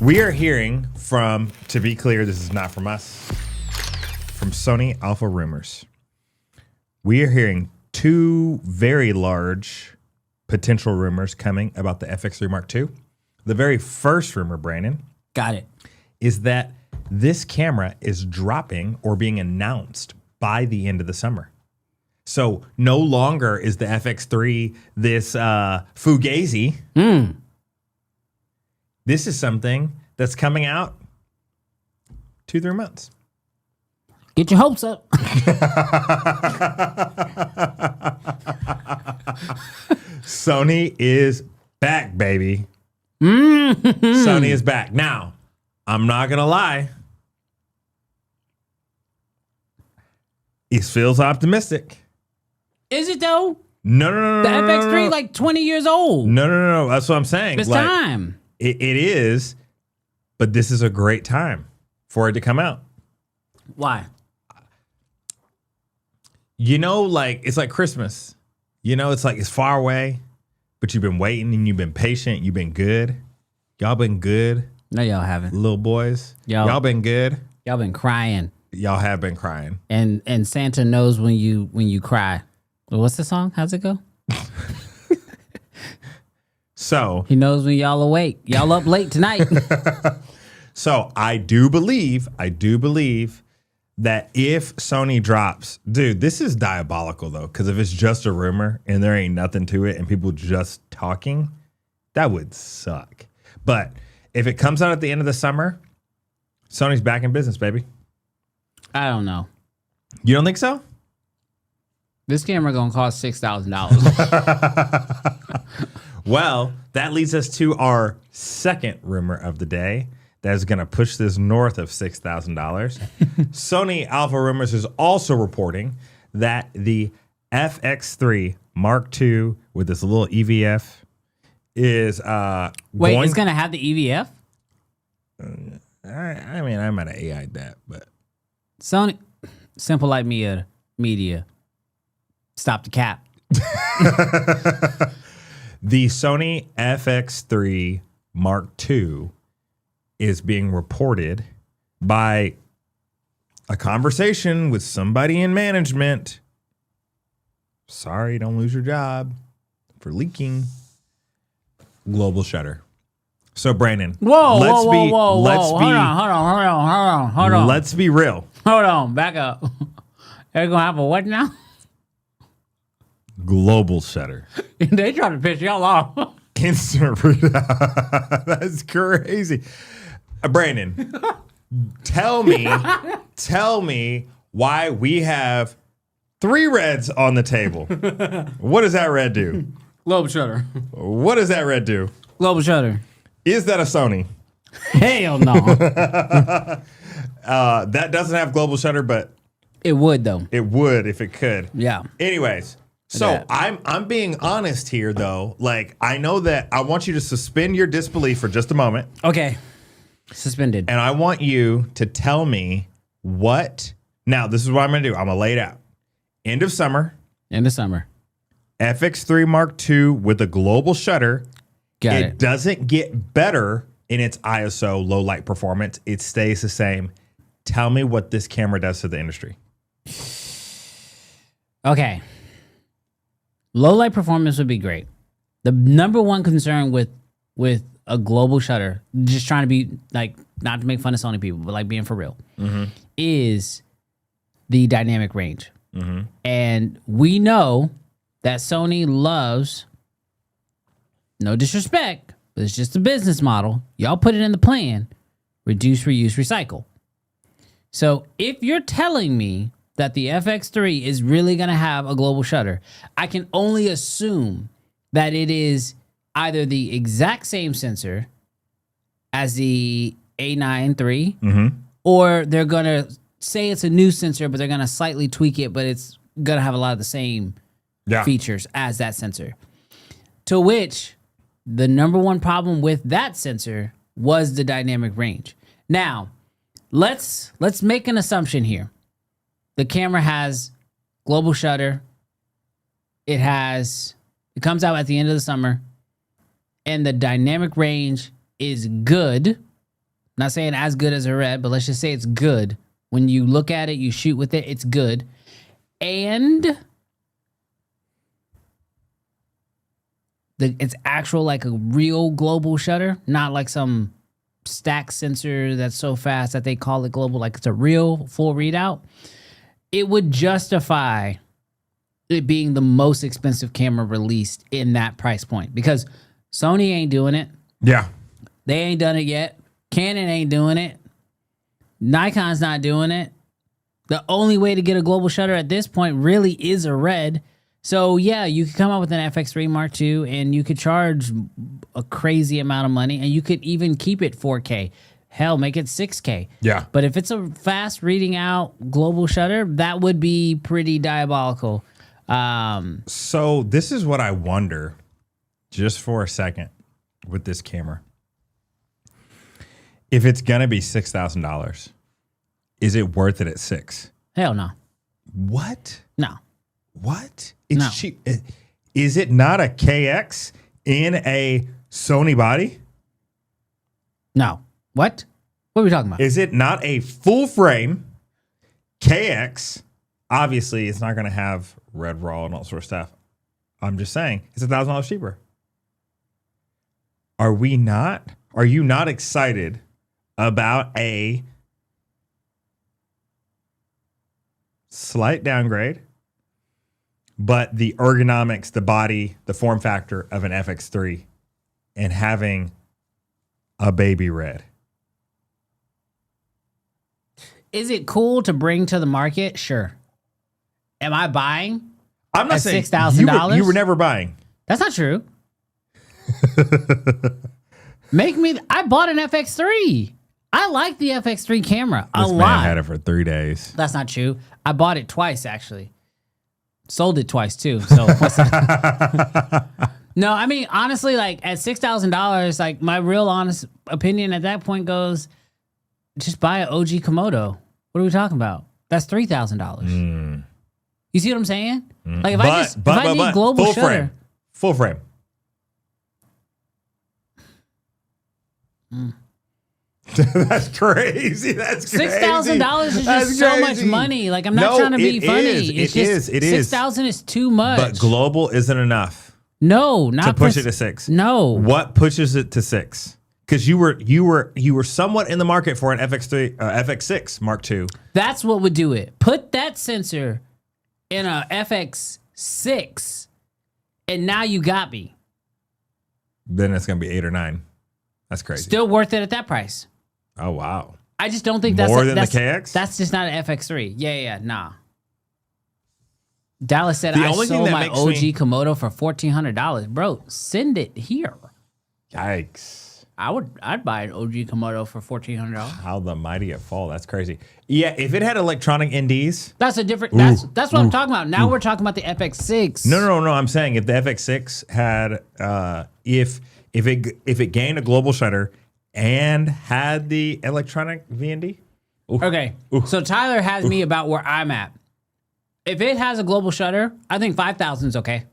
We are hearing from, to be clear, this is not from us, from Sony Alpha Rumors. We are hearing two very large potential rumors coming about the FX3 Mark II. The very first rumor, Brandon. Got it. Is that this camera is dropping or being announced by the end of the summer. So no longer is the FX3 this fugazi. This is something that's coming out 2-3 months. Get your hopes up. Sony is back, baby. Sony is back. Now, I'm not going to lie. It feels optimistic. Is it though? No. The FX3 like 20 years old. No. That's what I'm saying. It's time. It is, but this is a great time for it to come out. Why? You know, like, it's like Christmas. You know, it's like it's far away, but you've been waiting and you've been patient. You've been good. Y'all been good. No, y'all haven't. Little boys. Y'all been good. Y'all been crying. Y'all have been crying. And Santa knows when you cry. What's the song? How's it go? So he knows when y'all awake. Y'all up late tonight. So I do believe that if Sony drops, dude, this is diabolical though, because if it's just a rumor and there ain't nothing to it and people just talking, that would suck. But if it comes out at the end of the summer, Sony's back in business, baby. I don't know. You don't think so? This camera gonna cost $6,000. Well, that leads us to our second rumor of the day that is going to push this north of $6,000. Sony Alpha Rumors is also reporting that the FX3 Mark II with this little EVF is Wait, it's going to have the EVF? I mean, I might have AI'd that, but Sony, Simple Light Media, stop the cap. The Sony FX3 Mark II is being reported by a conversation with somebody in management. Sorry, don't lose your job for leaking. Global shutter. So Brandon, whoa. Hold on. Let's be real. Hold on, back up. They're gonna have a what now? Global shutter. They trying to piss y'all off. Instant readout. That's crazy. Brandon, tell me why we have 3 reds on the table. What does that red do? Global shutter. What does that red do? Global shutter. Is that a Sony? Hell no. That doesn't have global shutter, but it would though. It would if it could. Yeah. Anyways. So I'm being honest here, though. Like, I know that I want you to suspend your disbelief for just a moment. Okay. Suspended. And I want you to tell me what. Now, this is what I'm going to do. I'm going to lay it out. End of summer. FX3 Mark II with a global shutter. Got it. It doesn't get better in its ISO low light performance. It stays the same. Tell me what this camera does to the industry. Okay. Low light performance would be great. The number one concern with a global shutter, just trying to be like, not to make fun of Sony people, but like being for real, is the dynamic range. And we know that Sony loves, no disrespect, but it's just a business model. Y'all put it in the plan, reduce, reuse, recycle. So if you're telling me that the FX3 is really going to have a global shutter, I can only assume that it is either the exact same sensor as the A9 III, or they're going to say it's a new sensor, but they're going to slightly tweak it, but it's going to have a lot of the same features as that sensor. To which the number one problem with that sensor was the dynamic range. Now, let's make an assumption here. The camera has global shutter. It comes out at the end of the summer, and the dynamic range is good. Not saying as good as a RED, but let's just say it's good. When you look at it, you shoot with it, it's good. And it's actual like a real global shutter, not like some stack sensor that's so fast that they call it global, like it's a real full readout. It would justify it being the most expensive camera released in that price point because Sony ain't doing it. Yeah. They ain't done it yet. Canon ain't doing it. Nikon's not doing it. The only way to get a global shutter at this point really is a RED. So yeah, you could come up with an FX3 Mark II and you could charge a crazy amount of money and you could even keep it 4K. Hell, make it 6K. Yeah. But if it's a fast reading out global shutter, that would be pretty diabolical. So this is what I wonder just for a second with this camera. If it's going to be $6,000, is it worth it at $6,000? Hell no. What? No. What? It's No. cheap. Is it not a KX in a Sony body? No. What? What are we talking about? Is it not a full frame KX? Obviously, it's not going to have red raw and all sort of stuff. I'm just saying, it's $1,000 cheaper. Are you not excited about a slight downgrade, but the ergonomics, the body, the form factor of an FX3 and having a baby RED? Is it cool to bring to the market? Sure. Am I buying? I'm not At saying $6,000? you were never buying. That's not true. I bought an FX3. I like the FX3 camera a This man lot. had it for 3 days. That's not true. I bought it twice, actually. Sold it twice, too. So what's that? No, I mean, honestly, like at $6,000, like my real honest opinion at that point goes, just buy an OG Komodo. What are we talking about? That's $3,000. You see what I'm saying? Like if I need global full shutter, full frame. That's crazy. That's crazy. $6,000 is That's just so much crazy. money. Like I'm not trying to be funny. It is. $6,000 is too much. But global isn't enough no, not to push it to 6. No. What pushes it to 6? Because you were somewhat in the market for an FX6 Mark II. That's what would do it. Put that sensor in a FX6, and now you got me. Then it's gonna be 8 or 9. That's crazy. Still worth it at that price. Oh wow. I just don't think that's More than that's, the KX? That's just not an FX3. Yeah, nah. Dallas said The I only thing sold that my makes OG me- Komodo for $1,400. Bro, send it here. Yikes. I'd buy an OG Komodo for $1,400. How the mighty it fall. That's crazy. Yeah, if it had electronic NDs. That's a different. That's what I'm talking about. Now we're talking about the FX6. No. I'm saying if the FX6 had if it gained a global shutter and had the electronic VND. Okay. So Tyler has me about where I'm at. If it has a global shutter, I think 5,000 is okay.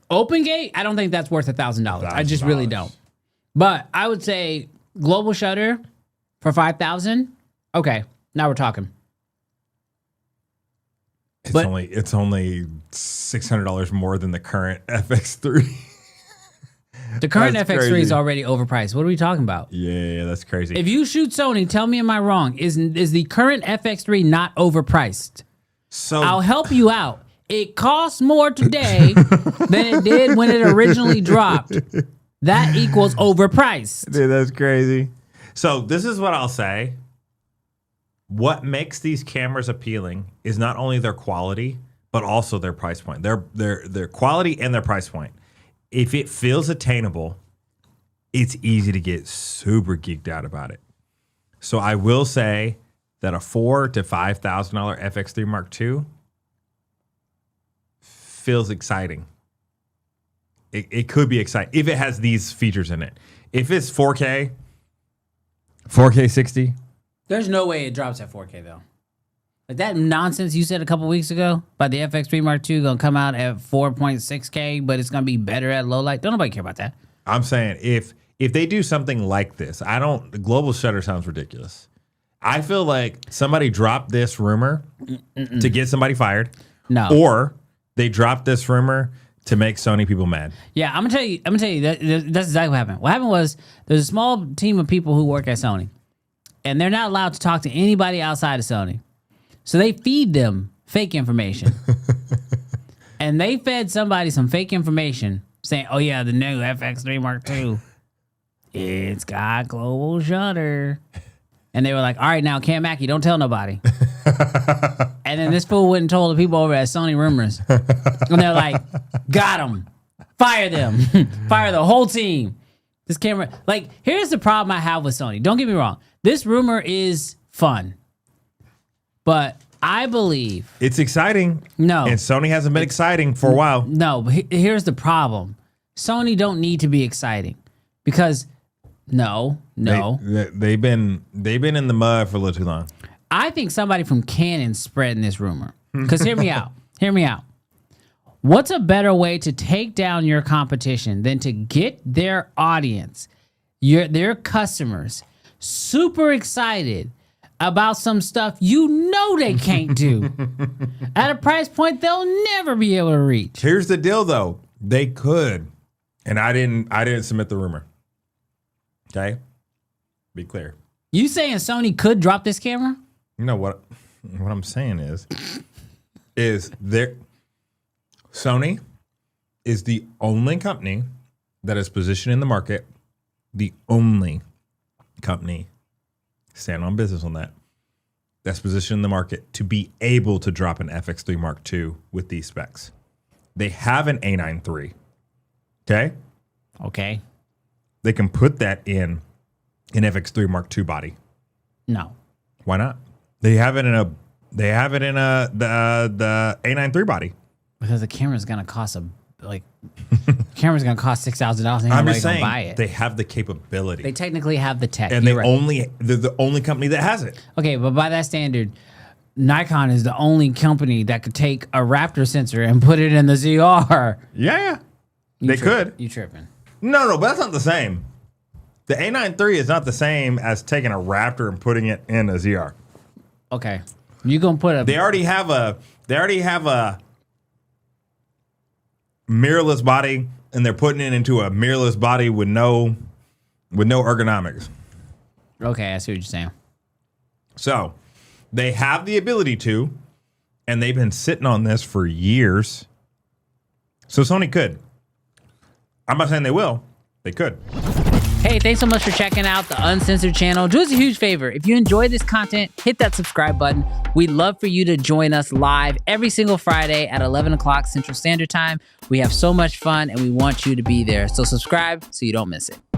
Open gate, I don't think that's worth $1,000. I just really don't. But I would say global shutter for 5,000. Okay, now we're talking. It's only $600 more than the current FX3. The current That's FX3 is crazy. already overpriced. What are we talking about? Yeah, that's crazy. If you shoot Sony, tell me, am I wrong? Is the current FX3 not overpriced? So I'll help you out. It costs more today than it did when it originally dropped. That equals overpriced. dude, that's crazy. So this is what I'll say. What makes these cameras appealing is not only their quality, but also their price point. Their quality and their price point. If it feels attainable, it's easy to get super geeked out about it. So I will say that a $4,000 to $5,000 FX3 Mark II feels exciting. It could be exciting if it has these features in it. If it's 4K 60. There's no way it drops at 4K though. Like that nonsense you said a couple weeks ago about the FX3 Mark II gonna come out at 4.6K, but it's gonna be better at low light. Don't nobody care about that. I'm saying if if they do something like this, the global shutter sounds ridiculous. I feel like somebody dropped this rumor to get somebody fired. No. Or they dropped this rumor to make Sony people mad. Yeah, I'm gonna tell you that's exactly what happened. What happened was there's a small team of people who work at Sony, and they're not allowed to talk to anybody outside of Sony. So they feed them fake information. And they fed somebody some fake information saying, oh yeah, the new FX3 Mark II, it's got global shutter. And they were like, all right, now Cam Mackey, don't tell nobody. And then this fool went and told the people over at Sony Rumors. And they're like, got him. Fire them. Fire the whole team. This camera, like, here's the problem I have with Sony. Don't get me wrong. This rumor is fun. But I believe it's exciting. No. And Sony hasn't been exciting for a while. No, but here's the problem. Sony don't need to be exciting because they've been in the mud for a little too long. I think somebody from Canon's spreading this rumor. Because hear me out. Hear me out. What's a better way to take down your competition than to get their audience, their customers, super excited about some stuff they can't do at a price point they'll never be able to reach? Here's the deal, though. They could, and I didn't submit the rumor. Okay, be clear. You saying Sony could drop this camera? You know what I'm saying is Sony is the only company that is positioned in the market, the only company, stand on business on that's positioned in the market to be able to drop an FX3 Mark II with these specs. They have an A9 III. Okay? Okay. They can put that in an FX3 Mark II body. No. Why not? They have it in the A9 III body. Because the camera's gonna cost camera's gonna cost $6,000. I'm just saying buy it. They have the capability. They technically have the tech, and they're the only company that has it. Okay, but by that standard, Nikon is the only company that could take a Raptor sensor and put it in the ZR. Yeah. They could. You tripping? No, but that's not the same. The A9 III is not the same as taking a Raptor and putting it in a ZR. Okay, you gonna put a? They already have a mirrorless body, and they're putting it into a mirrorless body with no ergonomics. Okay, I see what you're saying. So they have the ability to, and they've been sitting on this for years. So Sony could. I'm not saying they will. They could. Hey, thanks so much for checking out the Uncensored channel. Do us a huge favor. If you enjoy this content, hit that subscribe button. We'd love for you to join us live every single Friday at 11 o'clock Central Standard Time. We have so much fun and we want you to be there. So subscribe so you don't miss it.